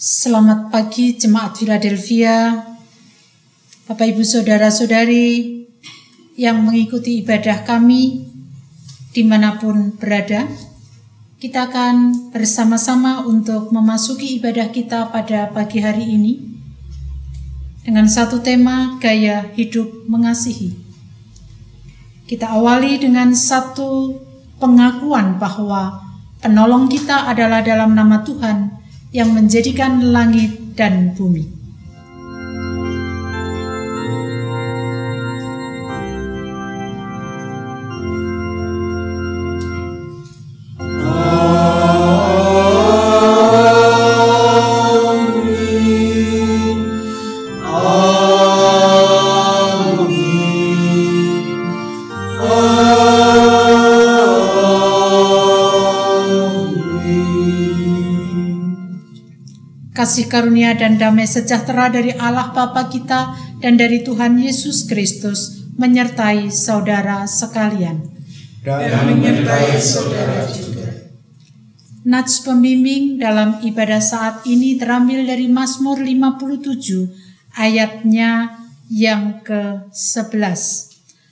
Selamat pagi Jemaat Philadelphia, Bapak Ibu Saudara-saudari yang mengikuti ibadah kami dimanapun berada. Kita akan bersama-sama untuk memasuki ibadah kita pada pagi hari ini dengan satu tema, gaya hidup mengasihi. Kita awali dengan satu pengakuan bahwa penolong kita adalah dalam nama Tuhan yang menjadikan langit dan bumi. Kasih karunia dan damai sejahtera dari Allah Bapa kita dan dari Tuhan Yesus Kristus menyertai saudara sekalian. Dan menyertai saudara juga. Nats pembimbing dalam ibadah saat ini terambil dari Mazmur 57 ayatnya yang ke-11.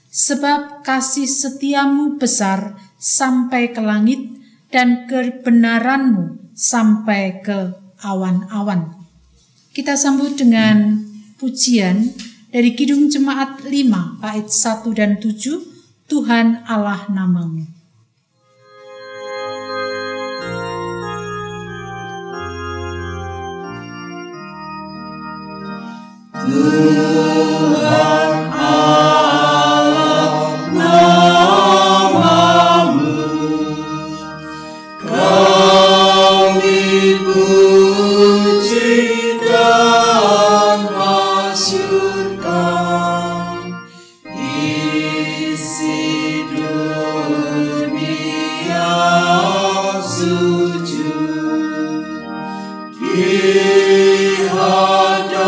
Sebab kasih setiamu besar sampai ke langit dan kebenaranmu sampai ke awan-awan. Kita sambut dengan pujian dari Kidung Jemaat 5 bait 1 dan 7, Tuhan Allah namamu. Tuhan Allah namamu, kau dipuji dan masyurkan, isi dunia sujud di hadapanmu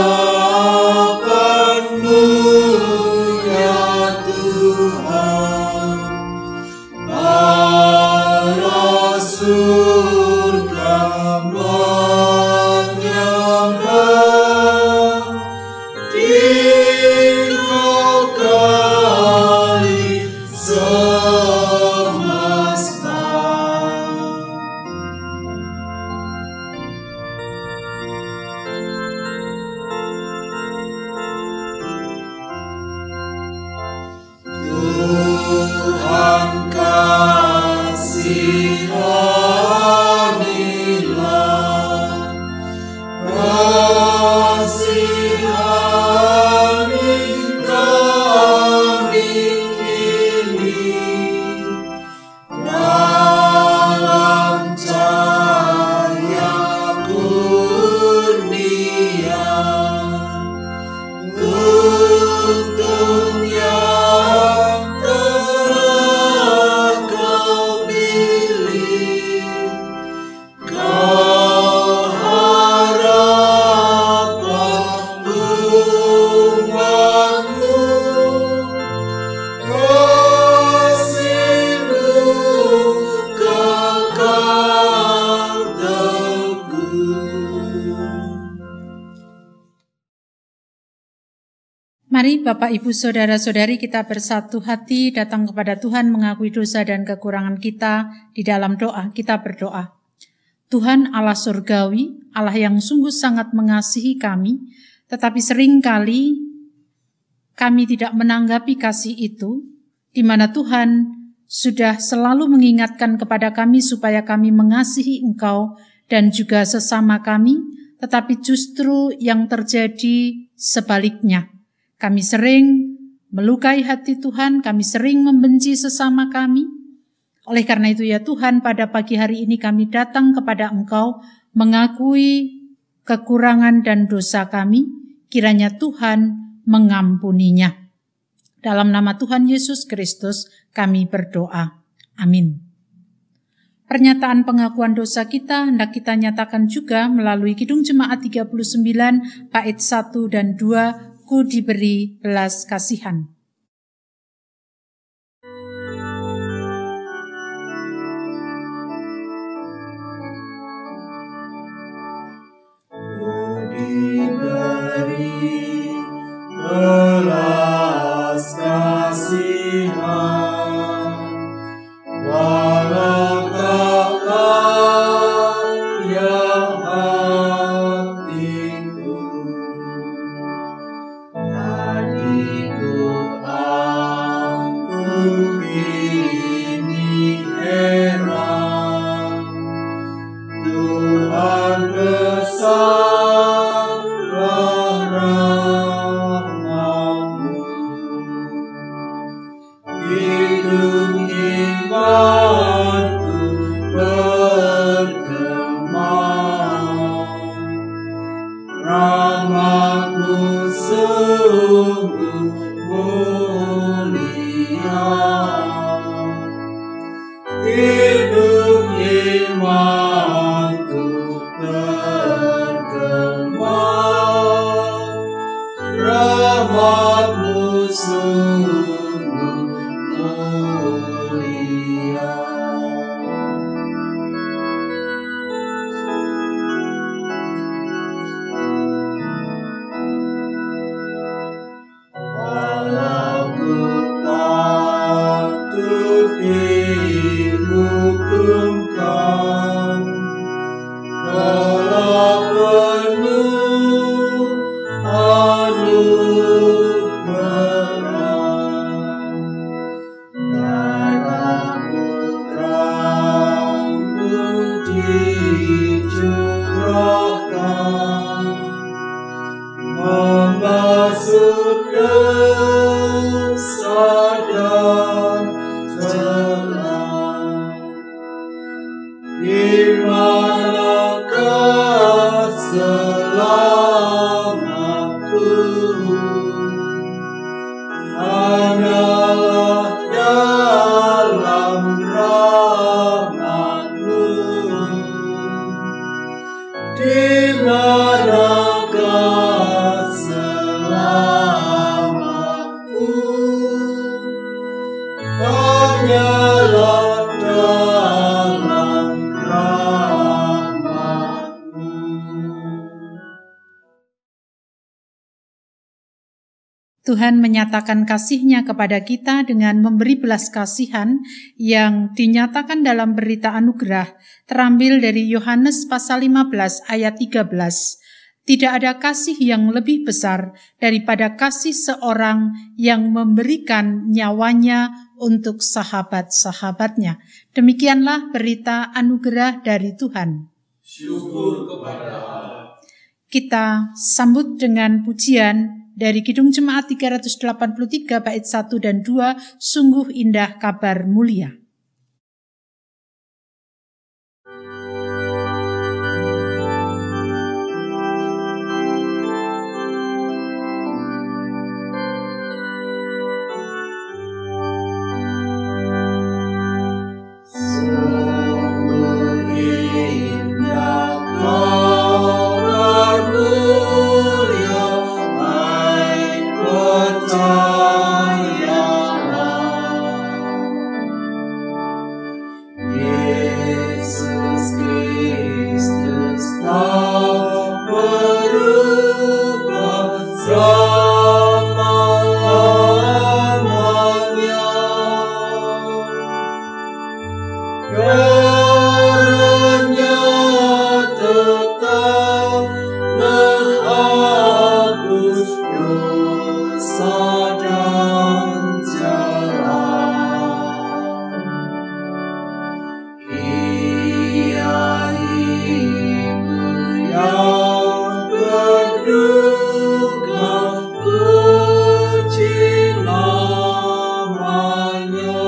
ya Tuhan. Para surga menyembah di kau kali semesta. Tuhan kasihanilah, kasihani kami ini, dalam cahaya kurnia, tuntun yang telah kau pilih, kau harapan umatmu, kasih-Mu kekal teguh. Mari Bapak Ibu Saudara-saudari kita bersatu hati datang kepada Tuhan mengakui dosa dan kekurangan kita di dalam doa. Kita berdoa. Tuhan Allah surgawi, Allah yang sungguh sangat mengasihi kami, tetapi seringkali kami tidak menanggapi kasih itu, di mana Tuhan sudah selalu mengingatkan kepada kami supaya kami mengasihi Engkau dan juga sesama kami, tetapi justru yang terjadi sebaliknya. Kami sering melukai hati Tuhan, kami sering membenci sesama kami. Oleh karena itu ya Tuhan, pada pagi hari ini kami datang kepada Engkau mengakui kekurangan dan dosa kami, kiranya Tuhan mengampuninya. Dalam nama Tuhan Yesus Kristus kami berdoa. Amin. Pernyataan pengakuan dosa kita hendak kita nyatakan juga melalui Kidung Jemaat 39 bait 1 dan 2, Ku diberi belas kasihan. ini heran, Tuhan besarlah rahmat-Mu, hidung imanku bergema, rahmat-Mu sungguh mulia, hidung imanku bergema, rahmat-Mu sungguh mulia. Walau ku patut dihukumkan, kalau penuh anugerah, darah Putra-Mu dicurahkan, membasuh dosa dan celah. Di manakah selamatku? Hanyalah dalam rahmat-Mu. Di manakah selamatku? Hanyalah dalam rahmat-Mu. Tuhan menyatakan kasih-Nya kepada kita dengan memberi belas kasihan yang dinyatakan dalam berita anugerah terambil dari Yohanes pasal 15 ayat 13. Tidak ada kasih yang lebih besar daripada kasih seorang yang memberikan nyawanya untuk sahabat-sahabatnya. Demikianlah berita anugerah dari Tuhan. Syukur kepada Allah. Kita sambut dengan pujian dari Kidung Jemaat 383 bait 1 dan 2, sungguh indah kabar mulia. Sungguh indah kabar mulia, hai percayalah. Yesus Kristus tak berubah selama-lamanya. Darahnya tetap menghapus dosa dan celah. Ia Ibu yang berduka, puji namanya.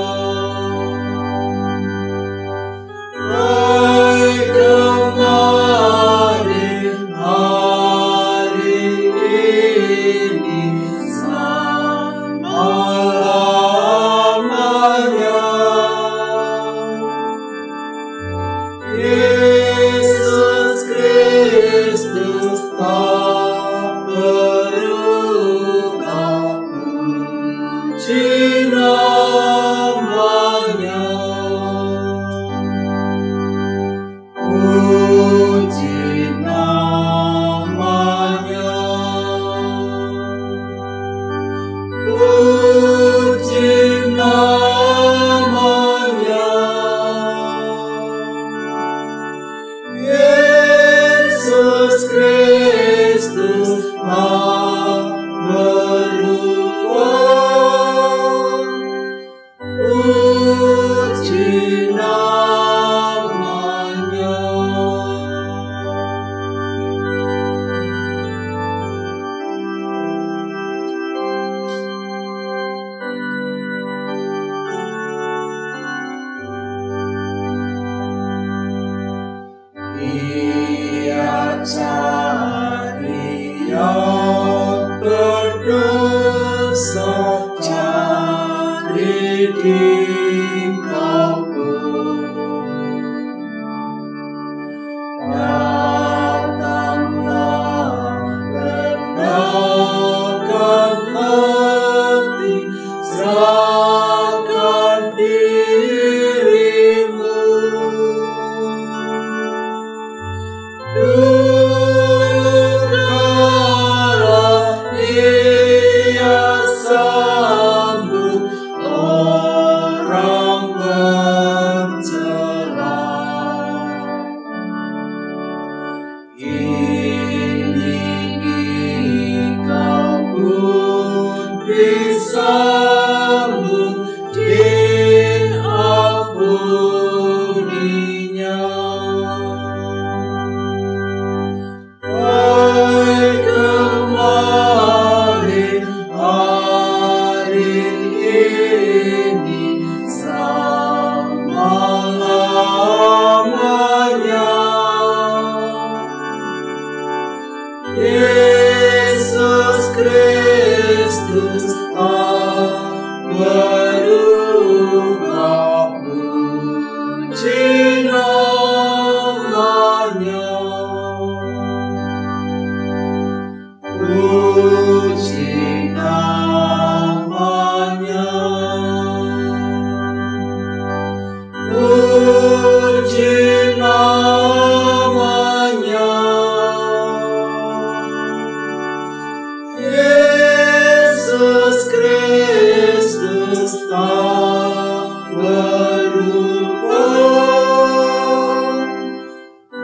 kau pun. Datanglah, rendahkan hati, serahkan dirimu. Kala Ia sambut orang bercela. Kini kau pun disambut, diampuninya. Baik kemarin, hari ini, selama-lamanya. Yesus Kristus tak berubah, puji namanya. Puji namanya. Puji namanya. Yesus Kristus tak berubah,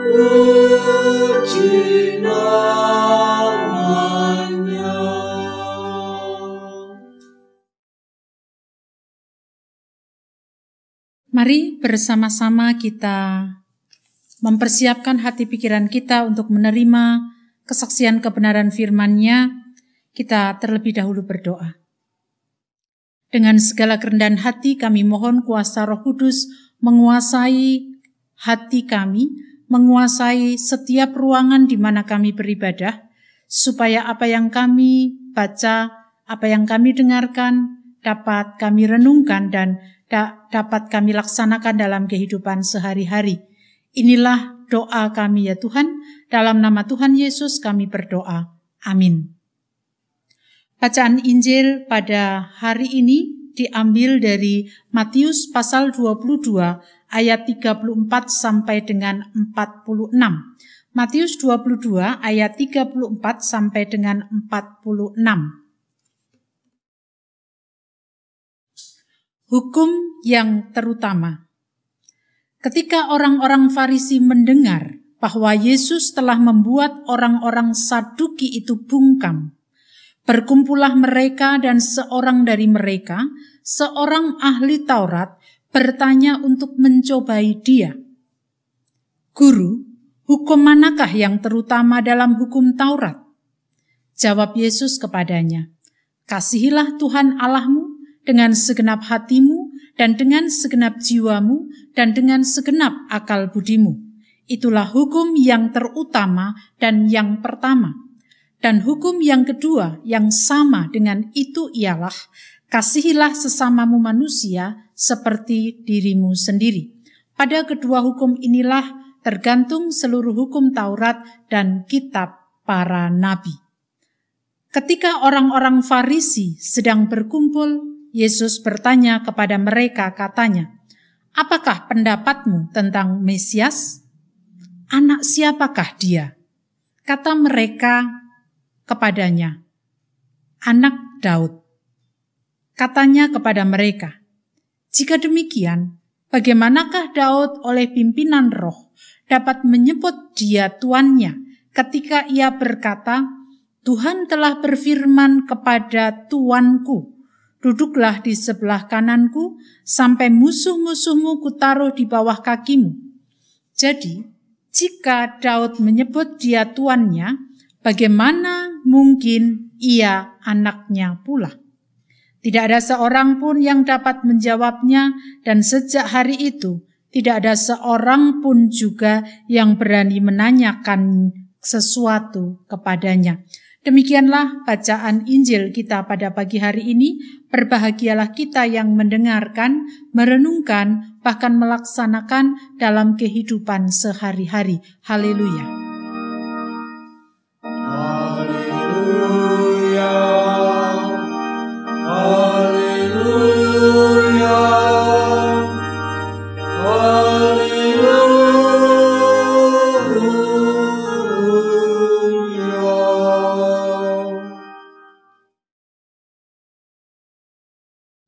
puji namanya. Mari bersama-sama kita mempersiapkan hati pikiran kita untuk menerima kesaksian kebenaran firman-Nya. Kita terlebih dahulu berdoa. Dengan segala kerendahan hati kami mohon kuasa Roh Kudus menguasai hati kami, menguasai setiap ruangan di mana kami beribadah, supaya apa yang kami baca, apa yang kami dengarkan, dapat kami renungkan dan dapat kami laksanakan dalam kehidupan sehari-hari. Inilah doa kami ya Tuhan, dalam nama Tuhan Yesus kami berdoa. Amin. Bacaan Injil pada hari ini diambil dari Matius pasal 22 ayat 34 sampai dengan 46. Matius 22 ayat 34 sampai dengan 46. Hukum yang terutama. Ketika orang-orang Farisi mendengar bahwa Yesus telah membuat orang-orang Saduki itu bungkam, berkumpullah mereka dan seorang dari mereka, seorang ahli Taurat, bertanya untuk mencobai dia. Guru, hukum manakah yang terutama dalam hukum Taurat? Jawab Yesus kepadanya, kasihilah Tuhan Allahmu dengan segenap hatimu dan dengan segenap jiwamu dan dengan segenap akal budimu. Itulah hukum yang terutama dan yang pertama. Dan hukum yang kedua yang sama dengan itu ialah, kasihilah sesamamu manusia seperti dirimu sendiri. Pada kedua hukum inilah tergantung seluruh hukum Taurat dan kitab para nabi. Ketika orang-orang Farisi sedang berkumpul, Yesus bertanya kepada mereka katanya, apakah pendapatmu tentang Mesias? Anak siapakah dia? Kata mereka kepadanya, anak Daud. Katanya kepada mereka, jika demikian, bagaimanakah Daud oleh pimpinan roh dapat menyebut dia tuannya ketika ia berkata, Tuhan telah berfirman kepada tuanku, duduklah di sebelah kananku sampai musuh-musuhmu kutaruh di bawah kakimu. Jadi, jika Daud menyebut dia tuannya, bagaimana mungkin ia anaknya pula? Tidak ada seorang pun yang dapat menjawabnya, dan sejak hari itu tidak ada seorang pun juga yang berani menanyakan sesuatu kepadanya. Demikianlah bacaan Injil kita pada pagi hari ini. Berbahagialah kita yang mendengarkan, merenungkan, bahkan melaksanakan dalam kehidupan sehari-hari. Haleluya. Haleluya. Haleluya.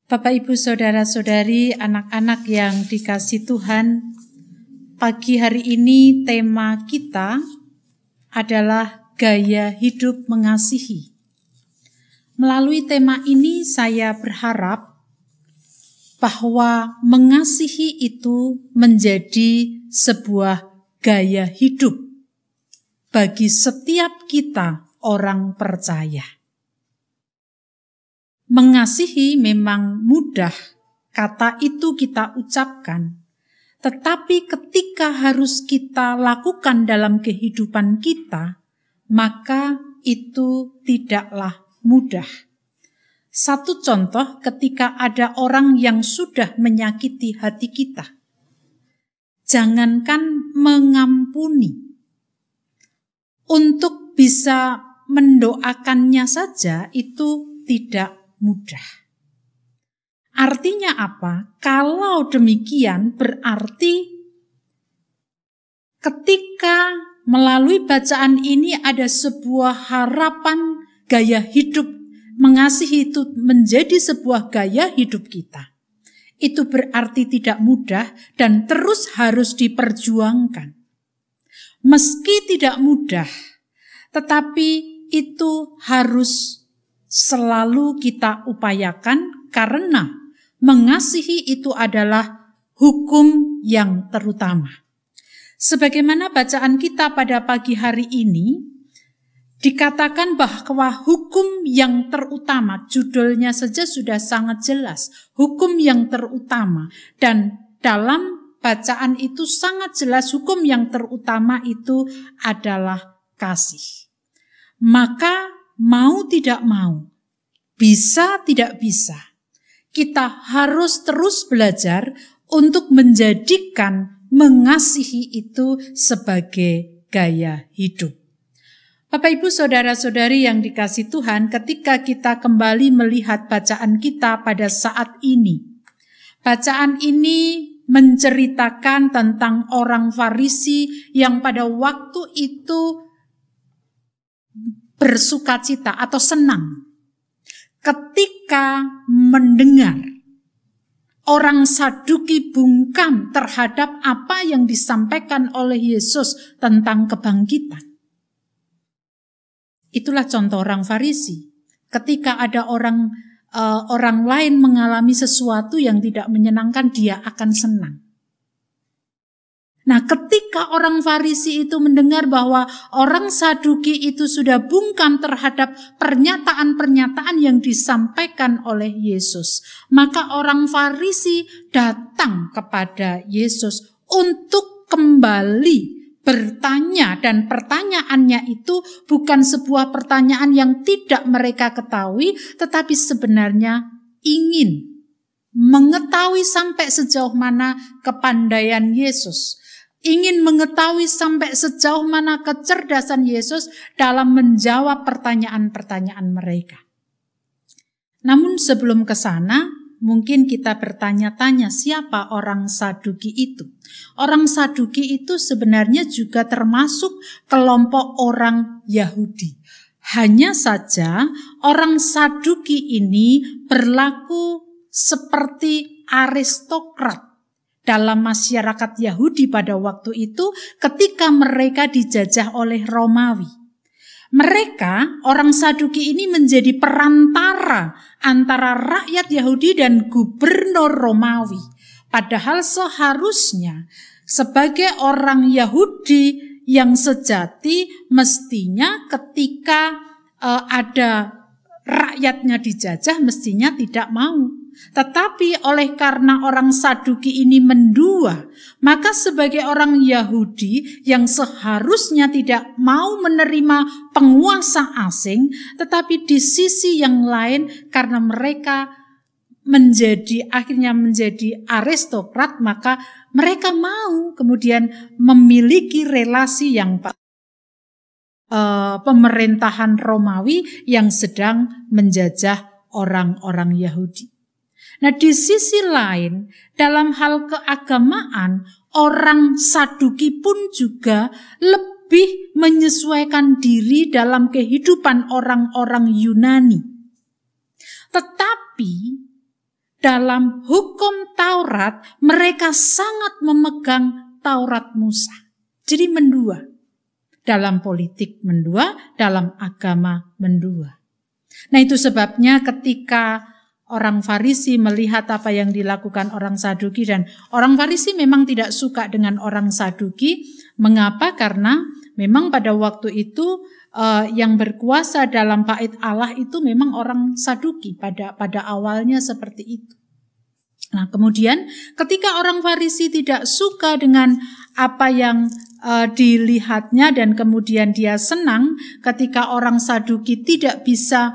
Bapak, Ibu, Saudara-saudari, anak-anak yang dikasihi Tuhan, pagi hari ini tema kita adalah gaya hidup mengasihi. Melalui tema ini saya berharap bahwa mengasihi itu menjadi sebuah gaya hidup bagi setiap kita orang percaya. Mengasihi memang mudah, kata itu kita ucapkan. Tetapi ketika harus kita lakukan dalam kehidupan kita, maka itu tidaklah mudah. Satu contoh, ketika ada orang yang sudah menyakiti hati kita. Jangankan mengampuni. Untuk bisa mendoakannya saja itu tidak mudah. Artinya apa? Kalau demikian berarti ketika melalui bacaan ini ada sebuah harapan gaya hidup mengasihi itu menjadi sebuah gaya hidup kita. Itu berarti tidak mudah dan terus harus diperjuangkan. Meski tidak mudah, tetapi itu harus selalu kita upayakan karena mengasihi itu adalah hukum yang terutama. Sebagaimana bacaan kita pada pagi hari ini, dikatakan bahwa hukum yang terutama, judulnya saja sudah sangat jelas, hukum yang terutama. Dan dalam bacaan itu sangat jelas hukum yang terutama itu adalah kasih. Maka mau tidak mau, bisa tidak bisa, kita harus terus belajar untuk menjadikan mengasihi itu sebagai gaya hidup. Bapak, Ibu, Saudara-saudari yang dikasihi Tuhan, ketika kita kembali melihat bacaan kita pada saat ini, bacaan ini menceritakan tentang orang Farisi yang pada waktu itu bersukacita atau senang ketika mendengar orang Saduki bungkam terhadap apa yang disampaikan oleh Yesus tentang kebangkitan. Itulah contoh orang Farisi. Ketika ada orang lain mengalami sesuatu yang tidak menyenangkan, dia akan senang. Nah, ketika orang Farisi itu mendengar bahwa orang Saduki itu sudah bungkam terhadap pernyataan-pernyataan yang disampaikan oleh Yesus, maka orang Farisi datang kepada Yesus untuk kembali bertanya, dan pertanyaannya itu bukan sebuah pertanyaan yang tidak mereka ketahui, tetapi sebenarnya ingin mengetahui sampai sejauh mana kepandaian Yesus. Ingin mengetahui sampai sejauh mana kecerdasan Yesus dalam menjawab pertanyaan-pertanyaan mereka. Namun sebelum ke sana, mungkin kita bertanya-tanya siapa orang Saduki itu. Orang Saduki itu sebenarnya juga termasuk kelompok orang Yahudi. Hanya saja orang Saduki ini berlaku seperti aristokrat dalam masyarakat Yahudi pada waktu itu ketika mereka dijajah oleh Romawi. Mereka, orang Saduki ini menjadi perantara antara rakyat Yahudi dan gubernur Romawi. Padahal seharusnya sebagai orang Yahudi yang sejati mestinya ketika ada rakyatnya dijajah mestinya tidak mau. Tetapi oleh karena orang Saduki ini mendua, maka sebagai orang Yahudi yang seharusnya tidak mau menerima penguasa asing, tetapi di sisi yang lain karena mereka akhirnya menjadi aristokrat, maka mereka mau kemudian memiliki relasi yang pemerintahan Romawi yang sedang menjajah orang-orang Yahudi. Nah, di sisi lain, dalam hal keagamaan, orang Saduki pun juga lebih menyesuaikan diri dalam kehidupan orang-orang Yunani. Tetapi dalam hukum Taurat, mereka sangat memegang Taurat Musa. Jadi mendua. Dalam politik mendua, dalam agama mendua. Nah, itu sebabnya ketika orang Farisi melihat apa yang dilakukan orang Saduki, dan orang Farisi memang tidak suka dengan orang Saduki. Mengapa? Karena memang pada waktu itu yang berkuasa dalam bait Allah itu memang orang Saduki pada awalnya seperti itu. Nah, kemudian ketika orang Farisi tidak suka dengan apa yang dilihatnya dan kemudian dia senang ketika orang Saduki tidak bisa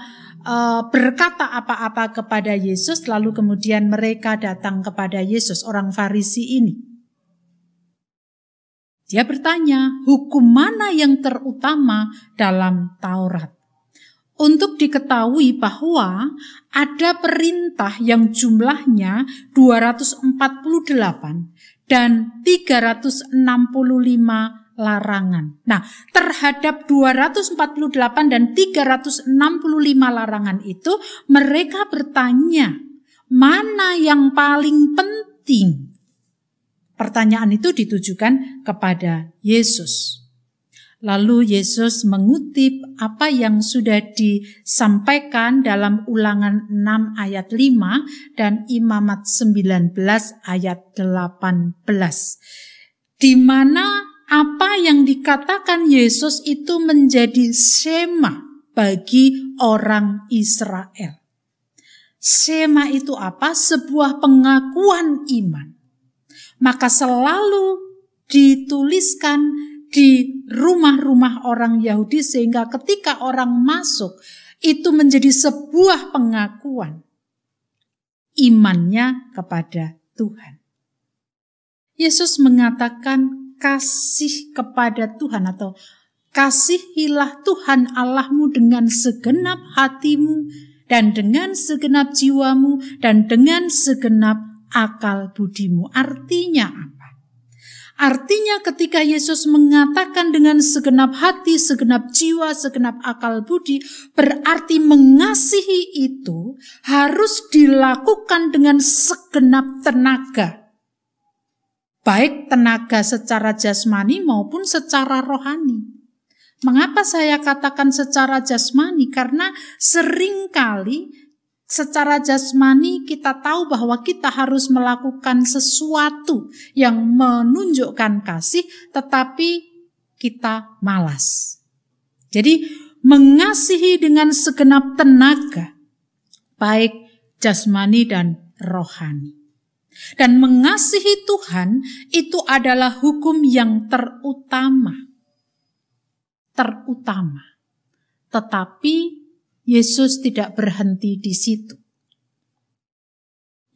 berkata apa-apa kepada Yesus, lalu kemudian mereka datang kepada Yesus, orang Farisi ini. Dia bertanya, hukum mana yang terutama dalam Taurat? Untuk diketahui bahwa ada perintah yang jumlahnya 248 dan 365 larangan. Nah, terhadap 248 dan 365 larangan itu mereka bertanya, mana yang paling penting? Pertanyaan itu ditujukan kepada Yesus. Lalu Yesus mengutip apa yang sudah disampaikan dalam Ulangan 6 ayat 5 dan Imamat 19 ayat 18. Di mana apa yang dikatakan Yesus itu menjadi sema bagi orang Israel. Sema itu apa? Sebuah pengakuan iman. Maka selalu dituliskan di rumah-rumah orang Yahudi sehingga ketika orang masuk itu menjadi sebuah pengakuan imannya kepada Tuhan. Yesus mengatakan kasih kepada Tuhan atau kasihilah Tuhan Allahmu dengan segenap hatimu dan dengan segenap jiwamu dan dengan segenap akal budimu. Artinya apa? Artinya ketika Yesus mengatakan dengan segenap hati, segenap jiwa, segenap akal budi, berarti mengasihi itu harus dilakukan dengan segenap tenaga. Baik tenaga secara jasmani maupun secara rohani. Mengapa saya katakan secara jasmani? Karena seringkali secara jasmani kita tahu bahwa kita harus melakukan sesuatu yang menunjukkan kasih, tetapi kita malas. Jadi mengasihi dengan segenap tenaga, baik jasmani dan rohani. Dan mengasihi Tuhan itu adalah hukum yang terutama. Tetapi Yesus tidak berhenti di situ.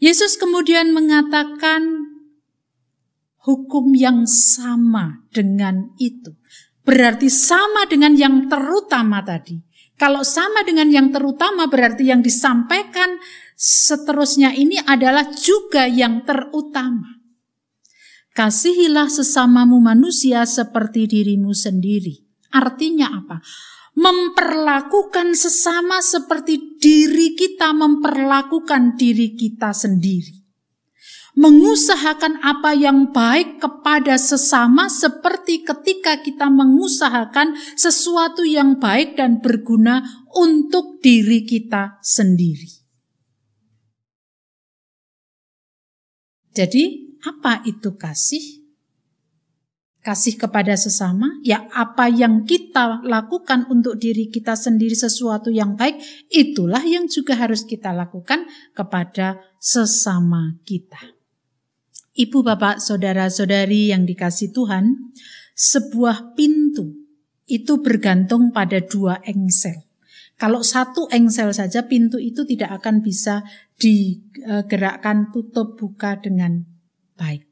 Yesus kemudian mengatakan hukum yang sama dengan itu. Berarti sama dengan yang terutama tadi. Kalau sama dengan yang terutama berarti yang disampaikan seterusnya ini adalah juga yang terutama. Kasihilah sesamamu manusia seperti dirimu sendiri. Artinya apa? Memperlakukan sesama seperti diri kita memperlakukan diri kita sendiri. Mengusahakan apa yang baik kepada sesama seperti ketika kita mengusahakan sesuatu yang baik dan berguna untuk diri kita sendiri. Jadi, apa itu kasih? kasih kepada sesama, ya apa yang kita lakukan untuk diri kita sendiri sesuatu yang baik, itulah yang juga harus kita lakukan kepada sesama kita. Ibu, bapak, saudara-saudari yang dikasihi Tuhan, sebuah pintu itu bergantung pada 2 engsel. Kalau 1 engsel saja, pintu itu tidak akan bisa digerakkan tutup buka dengan baik.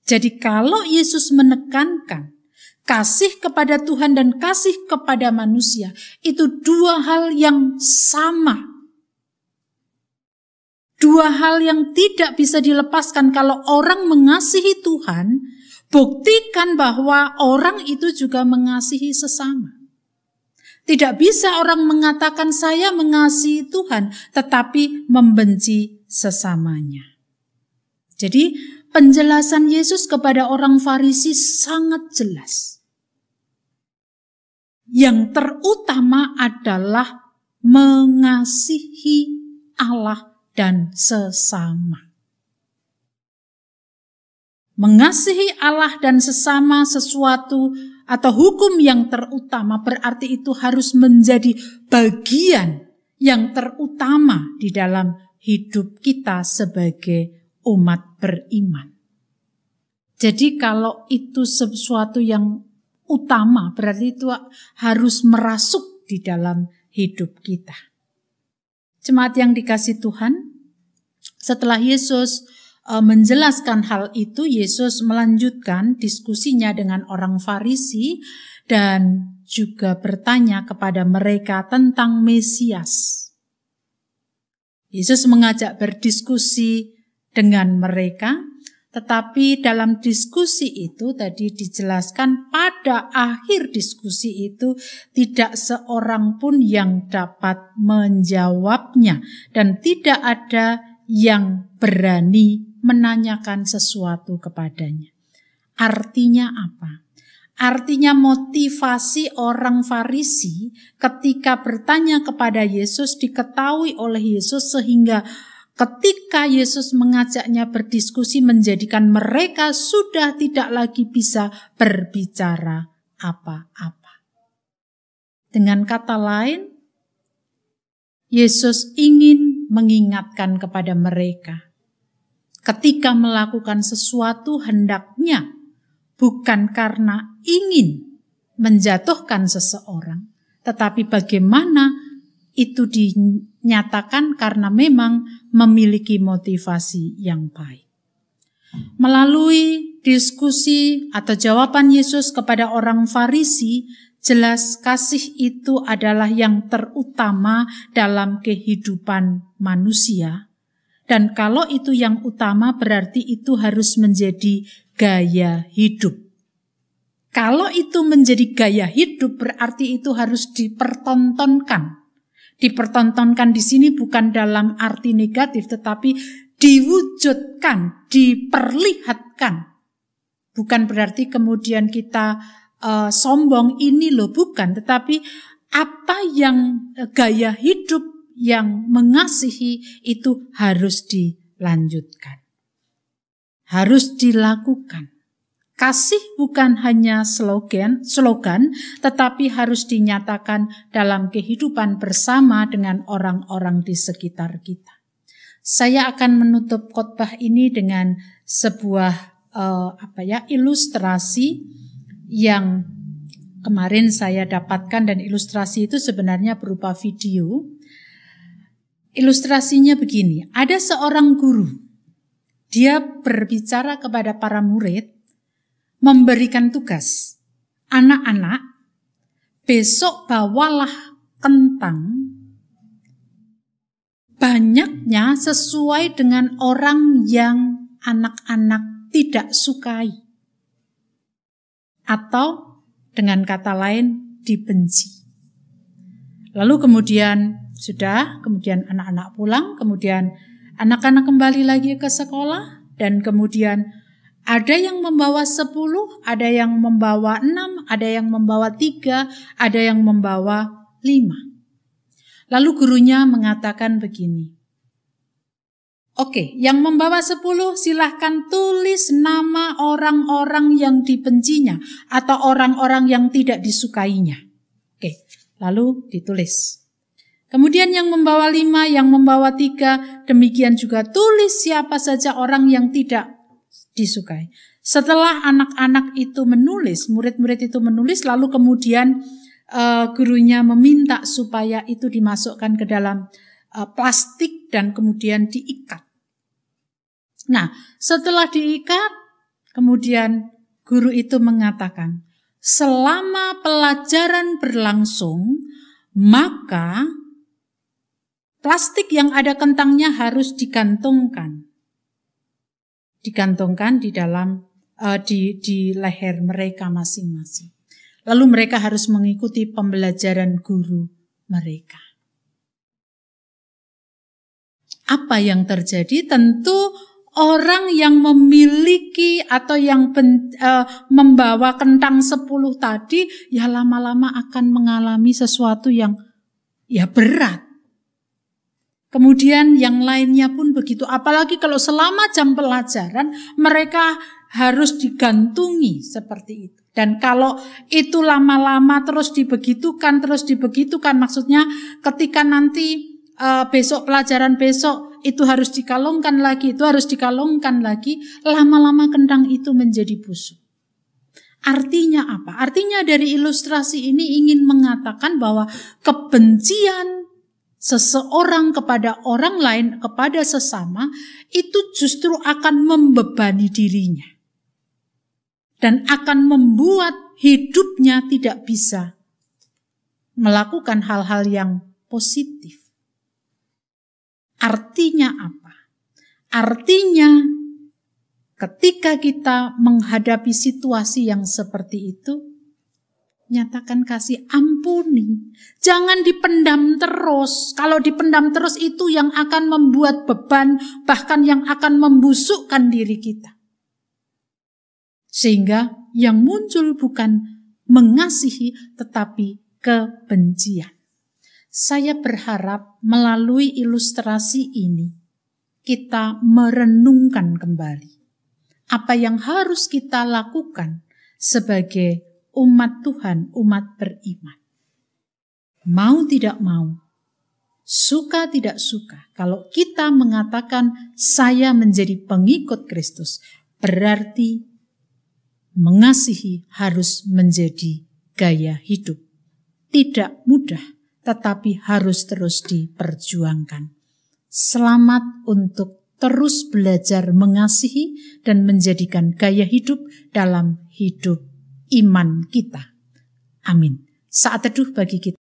Jadi kalau Yesus menekankan kasih kepada Tuhan dan kasih kepada manusia, itu 2 hal yang sama. 2 hal yang tidak bisa dilepaskan. Kalau orang mengasihi Tuhan, buktikan bahwa orang itu juga mengasihi sesama. Tidak bisa orang mengatakan saya mengasihi Tuhan, tetapi membenci sesamanya. Jadi penjelasan Yesus kepada orang Farisi sangat jelas. Yang terutama adalah mengasihi Allah dan sesama. Mengasihi Allah dan sesama sesuatu atau hukum yang terutama, berarti itu harus menjadi bagian yang terutama di dalam hidup kita sebagai umat beriman. Jadi kalau itu sesuatu yang utama, berarti itu harus merasuk di dalam hidup kita. Jemaat yang dikasihi Tuhan, setelah Yesus menjelaskan hal itu, Yesus melanjutkan diskusinya dengan orang Farisi dan juga bertanya kepada mereka tentang Mesias. Yesus mengajak berdiskusi dengan mereka, tetapi dalam diskusi itu tadi dijelaskan pada akhir diskusi itu tidak seorang pun yang dapat menjawabnya dan tidak ada yang berani menanyakan sesuatu kepadanya. Artinya apa? Artinya motivasi orang Farisi ketika bertanya kepada Yesus diketahui oleh Yesus sehingga ketika Yesus mengajaknya berdiskusi menjadikan mereka sudah tidak lagi bisa berbicara apa-apa. Dengan kata lain, Yesus ingin mengingatkan kepada mereka, ketika melakukan sesuatu hendaknya bukan karena ingin menjatuhkan seseorang, tetapi bagaimana itu dinyatakan karena memang memiliki motivasi yang baik. Melalui diskusi atau jawaban Yesus kepada orang Farisi, jelas kasih itu adalah yang terutama dalam kehidupan manusia. Dan kalau itu yang utama berarti itu harus menjadi gaya hidup. Kalau itu menjadi gaya hidup berarti itu harus dipertontonkan. Dipertontonkan di sini bukan dalam arti negatif, tetapi diwujudkan, diperlihatkan. Bukan berarti kemudian kita sombong ini loh, bukan. Tetapi apa yang gaya hidup yang mengasihi itu harus dilanjutkan. Harus dilakukan. Kasih bukan hanya slogan, tetapi harus dinyatakan dalam kehidupan bersama dengan orang-orang di sekitar kita. Saya akan menutup khotbah ini dengan sebuah ilustrasi yang kemarin saya dapatkan, dan ilustrasi itu sebenarnya berupa video. Ilustrasinya begini, ada seorang guru, dia berbicara kepada para murid, memberikan tugas, anak-anak, besok bawalah kentang banyaknya sesuai dengan orang yang anak-anak tidak sukai. Atau dengan kata lain dibenci. Lalu kemudian kemudian anak-anak pulang, kemudian anak-anak kembali lagi ke sekolah, dan kemudian ada yang membawa 10, ada yang membawa 6, ada yang membawa 3, ada yang membawa 5. Lalu gurunya mengatakan begini, Oke, yang membawa 10 silahkan tulis nama orang-orang yang dibencinya atau orang-orang yang tidak disukainya. Oke, lalu ditulis. Kemudian yang membawa 5, yang membawa 3, demikian juga tulis siapa saja orang yang tidak disukai. Setelah anak-anak itu menulis, murid-murid itu menulis, lalu kemudian gurunya meminta supaya itu dimasukkan ke dalam plastik dan kemudian diikat. Nah, setelah diikat, kemudian guru itu mengatakan, selama pelajaran berlangsung, maka plastik yang ada kentangnya harus digantungkan. Digantungkan di dalam di leher mereka masing-masing. Lalu mereka harus mengikuti pembelajaran guru mereka. Apa yang terjadi? Tentu orang yang memiliki atau yang membawa kentang 10 tadi, ya lama-lama akan mengalami sesuatu yang ya berat. Kemudian yang lainnya pun begitu. Apalagi kalau selama jam pelajaran mereka harus digantungi seperti itu. Dan kalau itu lama-lama terus dibegitukan, maksudnya ketika nanti besok pelajaran besok itu harus dikalungkan lagi, lama-lama kentang itu menjadi busuk. Artinya apa? Artinya dari ilustrasi ini ingin mengatakan bahwa kebencian seseorang kepada orang lain, kepada sesama, itu justru akan membebani dirinya. Dan akan membuat hidupnya tidak bisa melakukan hal-hal yang positif. Artinya apa? Artinya ketika kita menghadapi situasi yang seperti itu, nyatakan kasih, ampuni. Jangan dipendam terus. Kalau dipendam terus itu yang akan membuat beban, bahkan yang akan membusukkan diri kita. Sehingga yang muncul bukan mengasihi, tetapi kebencian. Saya berharap melalui ilustrasi ini, kita merenungkan kembali apa yang harus kita lakukan sebagai umat Tuhan, umat beriman. Mau tidak mau, suka tidak suka, kalau kita mengatakan saya menjadi pengikut Kristus, berarti mengasihi harus menjadi gaya hidup. Tidak mudah, tetapi harus terus diperjuangkan. Selamat untuk terus belajar mengasihi dan menjadikan gaya hidup dalam hidup iman kita. Amin. Saat teduh bagi kita.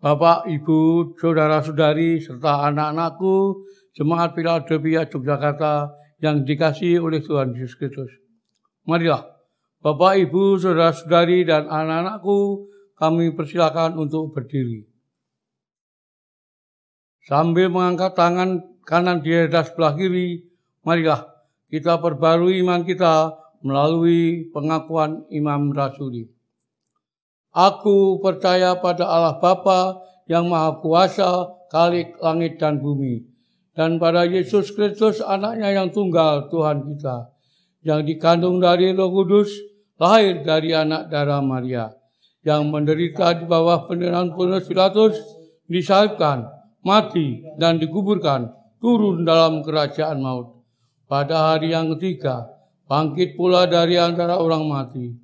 Bapak, Ibu, saudara-saudari, serta anak-anakku, Jemaat Philadelphia Yogyakarta yang dikasihi oleh Tuhan Yesus Kristus. Marilah, Bapak, Ibu, saudara-saudari, dan anak-anakku, kami persilakan untuk berdiri. Sambil mengangkat tangan kanan di dada sebelah kiri, marilah kita perbarui iman kita melalui pengakuan Imam Rasuli. Aku percaya pada Allah Bapa yang Maha Kuasa, Khalik langit dan bumi, dan pada Yesus Kristus anaknya yang tunggal Tuhan kita, yang dikandung dari Roh Kudus, lahir dari anak darah Maria, yang menderita di bawah penderitaan Pontius Pilatus, disalibkan, mati, dan dikuburkan, turun dalam kerajaan maut. Pada hari yang ketiga, bangkit pula dari antara orang mati,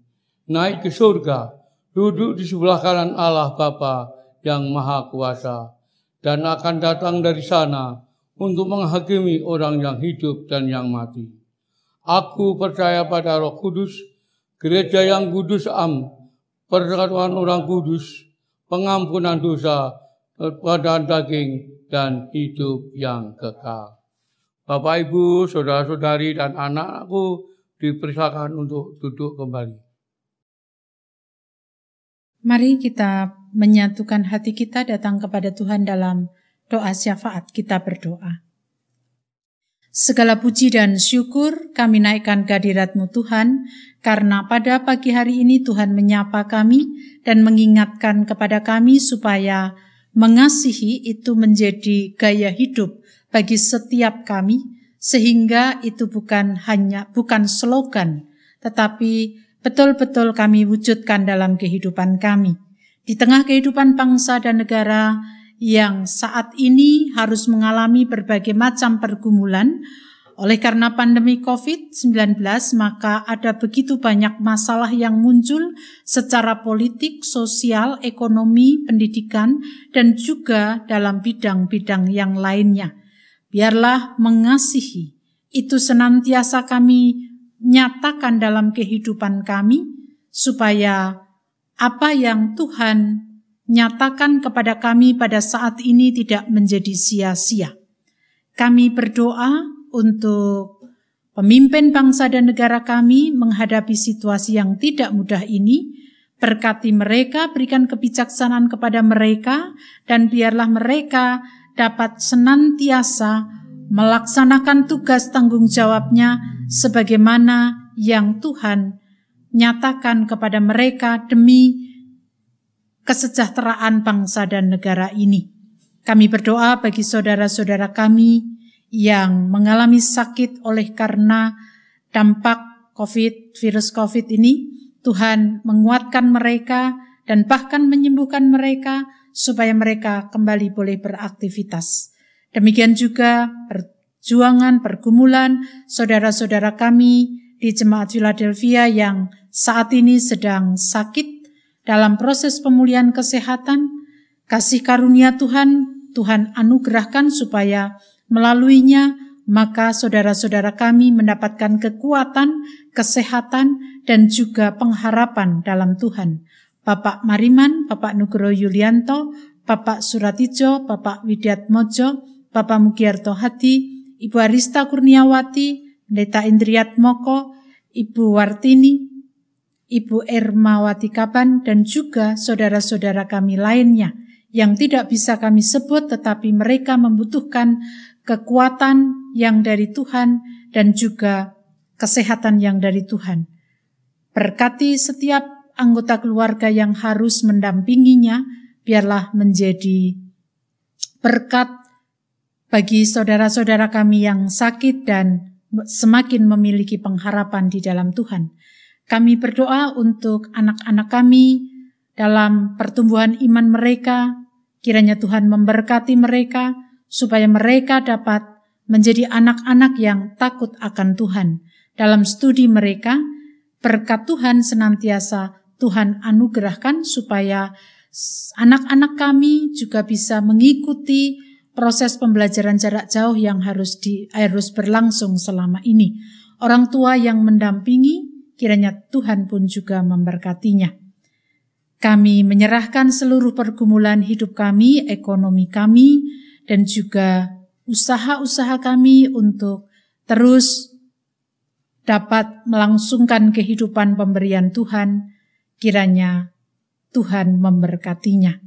naik ke surga, duduk di sebelah kanan Allah Bapa yang Maha Kuasa, dan akan datang dari sana untuk menghakimi orang yang hidup dan yang mati. Aku percaya pada Roh Kudus, gereja yang kudus persatuan orang kudus, pengampunan dosa, perbuatan daging, dan hidup yang kekal. Bapak, Ibu, saudara-saudari, dan anak-anakku dipersilakan untuk duduk kembali. Mari kita menyatukan hati kita datang kepada Tuhan dalam doa syafaat. Kita berdoa. Segala puji dan syukur kami naikkan kehadirat-Mu Tuhan, karena pada pagi hari ini Tuhan menyapa kami dan mengingatkan kepada kami supaya mengasihi itu menjadi gaya hidup bagi setiap kami, sehingga itu bukan slogan, tetapi betul-betul kami wujudkan dalam kehidupan kami. Di tengah kehidupan bangsa dan negara yang saat ini harus mengalami berbagai macam pergumulan, oleh karena pandemi COVID-19, maka ada begitu banyak masalah yang muncul secara politik, sosial, ekonomi, pendidikan, dan juga dalam bidang-bidang yang lainnya. Biarlah mengasihi itu senantiasa kami nyatakan dalam kehidupan kami, supaya apa yang Tuhan nyatakan kepada kami pada saat ini tidak menjadi sia-sia. Kami berdoa untuk pemimpin bangsa dan negara kami menghadapi situasi yang tidak mudah ini. Berkati mereka, berikan kebijaksanaan kepada mereka, dan biarlah mereka dapat senantiasa melaksanakan tugas tanggung jawabnya sebagaimana yang Tuhan nyatakan kepada mereka demi kesejahteraan bangsa dan negara ini. Kami berdoa bagi saudara-saudara kami yang mengalami sakit oleh karena dampak virus COVID ini. Tuhan menguatkan mereka dan bahkan menyembuhkan mereka supaya mereka kembali boleh beraktivitas. Demikian juga pergumulan saudara-saudara kami di Jemaat Philadelphia yang saat ini sedang sakit dalam proses pemulihan kesehatan. Kasih karunia Tuhan anugerahkan supaya melaluinya maka saudara-saudara kami mendapatkan kekuatan, kesehatan, dan juga pengharapan dalam Tuhan. Bapak Mariman, Bapak Nugroho Yulianto, Bapak Suratijo, Bapak Widiatmojo, Bapak Mugiarto Hadi, Ibu Arista Kurniawati, Pendeta Indriat Moko, Ibu Wartini, Ibu Ermawati Kaban, dan juga saudara-saudara kami lainnya yang tidak bisa kami sebut, tetapi mereka membutuhkan kekuatan yang dari Tuhan dan juga kesehatan yang dari Tuhan. Berkati setiap anggota keluarga yang harus mendampinginya, biarlah menjadi berkat bagi saudara-saudara kami yang sakit dan semakin memiliki pengharapan di dalam Tuhan. Kami berdoa untuk anak-anak kami dalam pertumbuhan iman mereka. Kiranya Tuhan memberkati mereka supaya mereka dapat menjadi anak-anak yang takut akan Tuhan. Dalam studi mereka, berkat Tuhan senantiasa Tuhan anugerahkan supaya anak-anak kami juga bisa mengikuti proses pembelajaran jarak jauh yang harus berlangsung selama ini. Orang tua yang mendampingi, kiranya Tuhan pun juga memberkatinya. Kami menyerahkan seluruh pergumulan hidup kami, ekonomi kami, dan juga usaha-usaha kami untuk terus dapat melangsungkan kehidupan pemberian Tuhan. Kiranya Tuhan memberkatinya.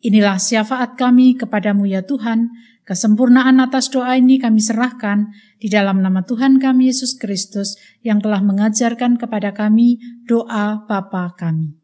Inilah syafaat kami kepadamu ya Tuhan. Kesempurnaan atas doa ini kami serahkan di dalam nama Tuhan kami Yesus Kristus yang telah mengajarkan kepada kami doa Bapa kami.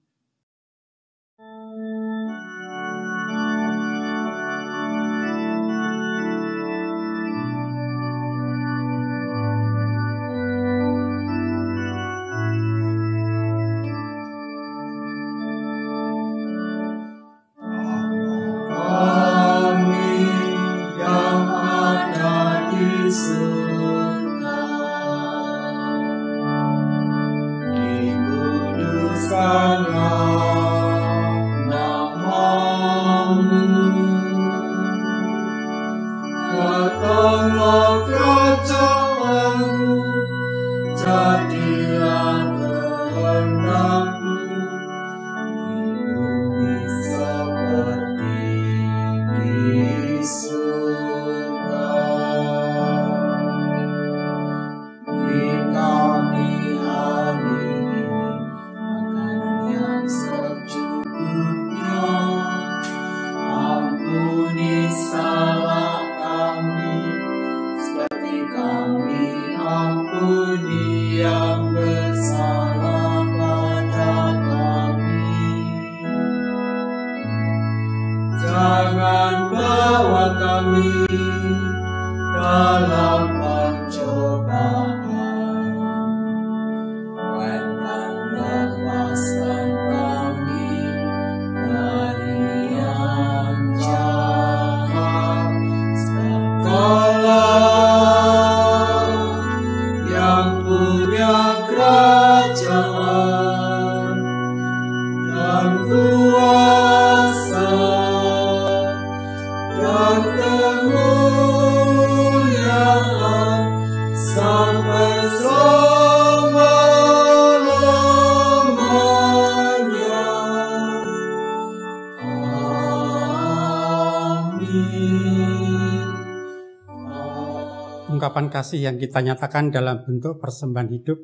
Ungkapan kasih yang kita nyatakan dalam bentuk persembahan hidup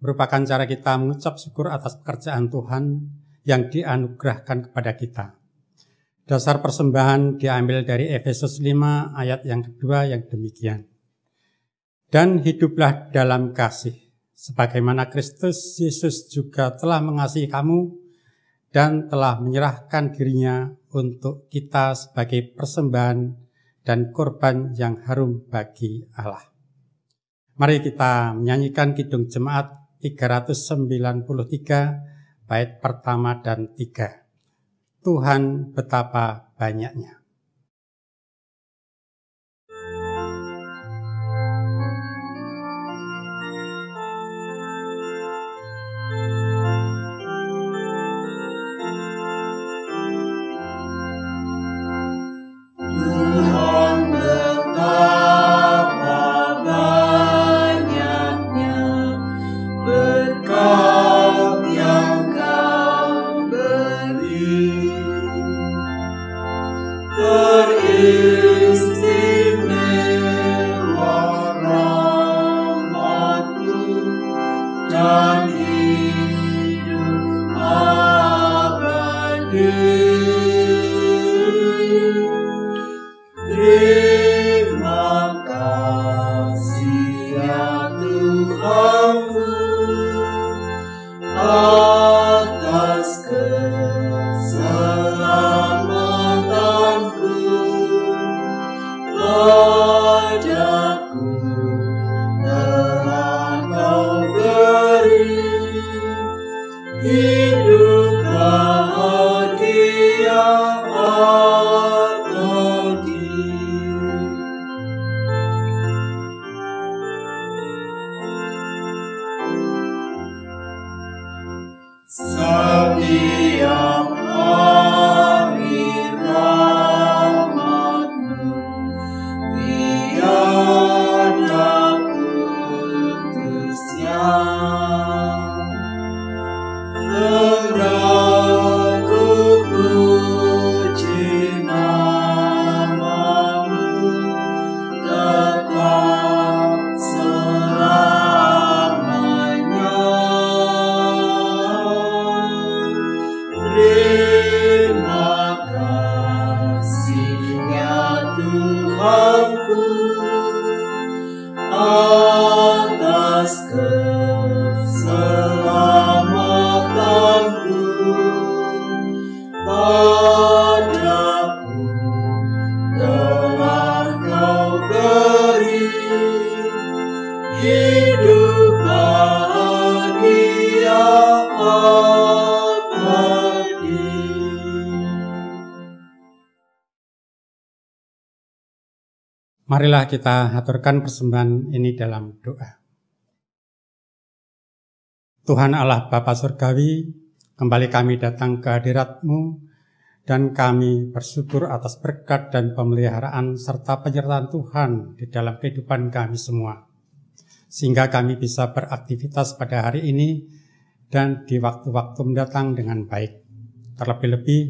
merupakan cara kita mengucap syukur atas pekerjaan Tuhan yang dianugerahkan kepada kita. Dasar persembahan diambil dari Efesus 5 ayat yang kedua yang demikian. Dan hiduplah dalam kasih, sebagaimana Kristus Yesus juga telah mengasihi kamu dan telah menyerahkan dirinya untuk kita sebagai persembahan dan korban yang harum bagi Allah. Mari kita menyanyikan Kidung Jemaat 393 bait pertama dan 3. Tuhan betapa banyaknya. Tiada atas keselamatanku. Padaku telah Kau beri hidup bahagia abadi. Marilah kita haturkan persembahan ini dalam doa. Tuhan Allah Bapa Surgawi, kembali kami datang ke hadirat-Mu dan kami bersyukur atas berkat dan pemeliharaan serta penyertaan Tuhan di dalam kehidupan kami semua. Sehingga kami bisa beraktivitas pada hari ini dan di waktu-waktu mendatang dengan baik. Terlebih-lebih,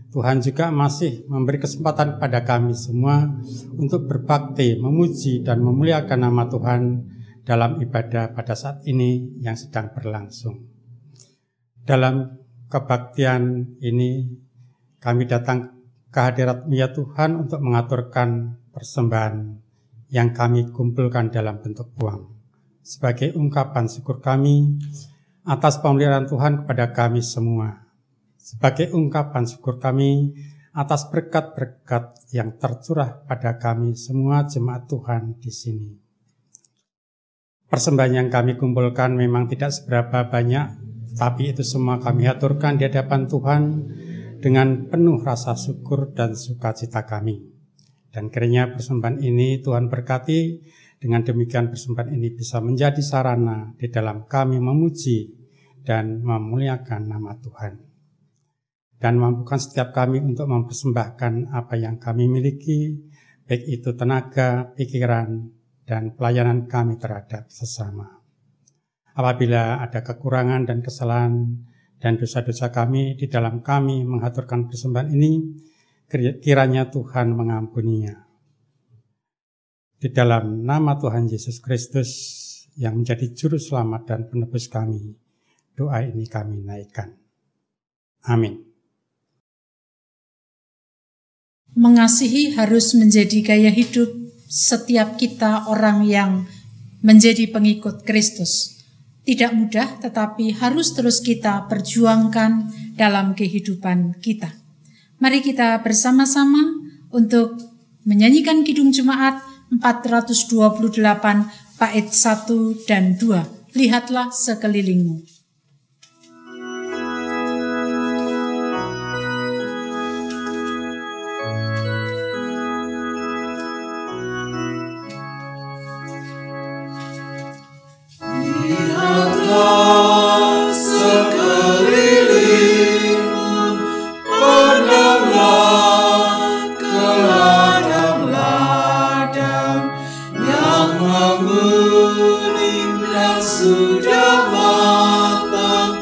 Tuhan juga masih memberi kesempatan kepada kami semua untuk berbakti, memuji, dan memuliakan nama Tuhan dalam ibadah pada saat ini yang sedang berlangsung. Dalam kebaktian ini, kami datang ke hadirat-Mu ya Tuhan untuk mengaturkan persembahan yang kami kumpulkan dalam bentuk uang. Sebagai ungkapan syukur kami atas pemeliharaan Tuhan kepada kami semua. Sebagai ungkapan syukur kami atas berkat-berkat yang tercurah pada kami semua jemaat Tuhan di sini. Persembahan yang kami kumpulkan memang tidak seberapa banyak, tapi itu semua kami aturkan di hadapan Tuhan dengan penuh rasa syukur dan sukacita kami. Dan kiranya persembahan ini Tuhan berkati, dengan demikian persembahan ini bisa menjadi sarana di dalam kami memuji dan memuliakan nama Tuhan. Dan mampukan setiap kami untuk mempersembahkan apa yang kami miliki, baik itu tenaga, pikiran, dan pelayanan kami terhadap sesama. Apabila ada kekurangan dan kesalahan dan dosa-dosa kami di dalam kami mengaturkan persembahan ini, kiranya Tuhan mengampuninya. Di dalam nama Tuhan Yesus Kristus yang menjadi juru selamat dan penebus kami, doa ini kami naikkan. Amin. Mengasihi harus menjadi gaya hidup setiap kita orang yang menjadi pengikut Kristus. Tidak mudah, tetapi harus terus kita perjuangkan dalam kehidupan kita. Mari kita bersama-sama untuk menyanyikan Kidung Jemaat 428 bait 1 dan 2. Lihatlah sekelilingmu. Menguning dan sudah matang.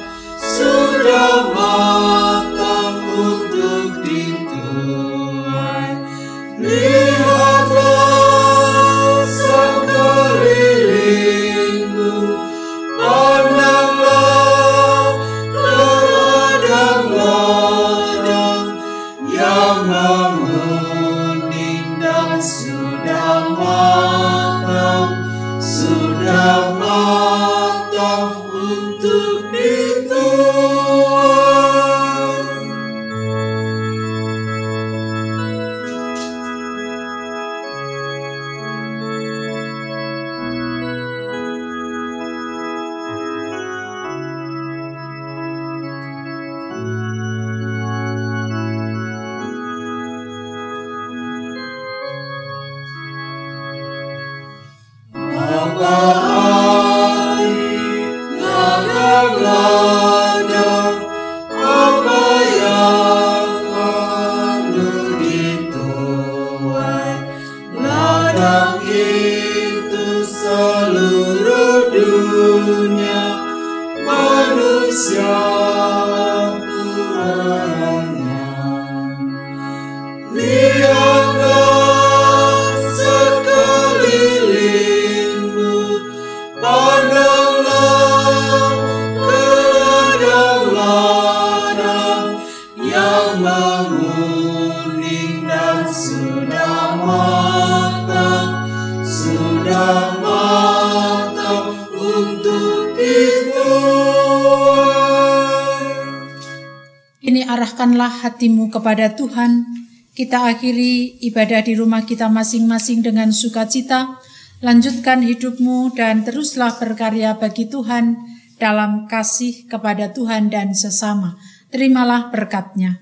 Lapangkanlah hatimu kepada Tuhan. Kita akhiri ibadah di rumah kita masing-masing dengan sukacita. Lanjutkan hidupmu dan teruslah berkarya bagi Tuhan dalam kasih kepada Tuhan dan sesama. Terimalah berkat-Nya.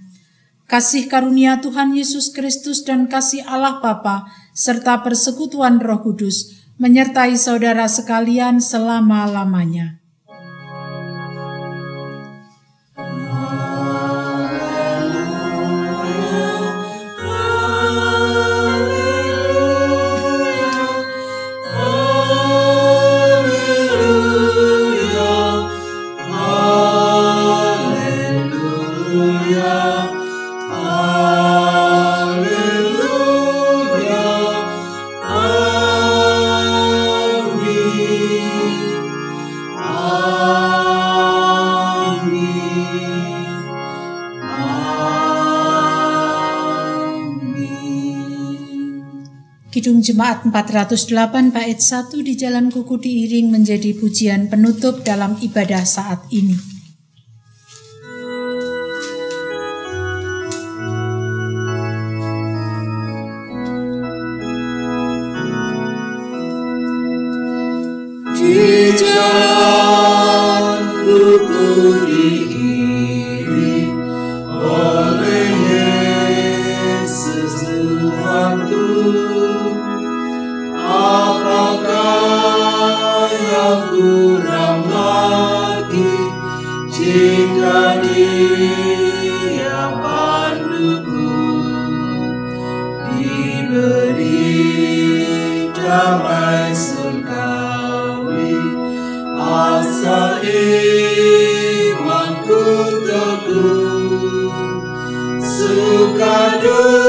Kasih karunia Tuhan Yesus Kristus dan kasih Allah Bapa serta persekutuan Roh Kudus menyertai saudara sekalian selama-lamanya. Kidung Jemaat 408 bait 1 di Jalan Kuku diiring menjadi pujian penutup dalam ibadah saat ini. Di jalan Kuku diiring oleh Yesus Tuhanku. Apakah yang kurang lagi jika Dia panduku? Diberi damai surgawi, asal imanku teguh, suka duka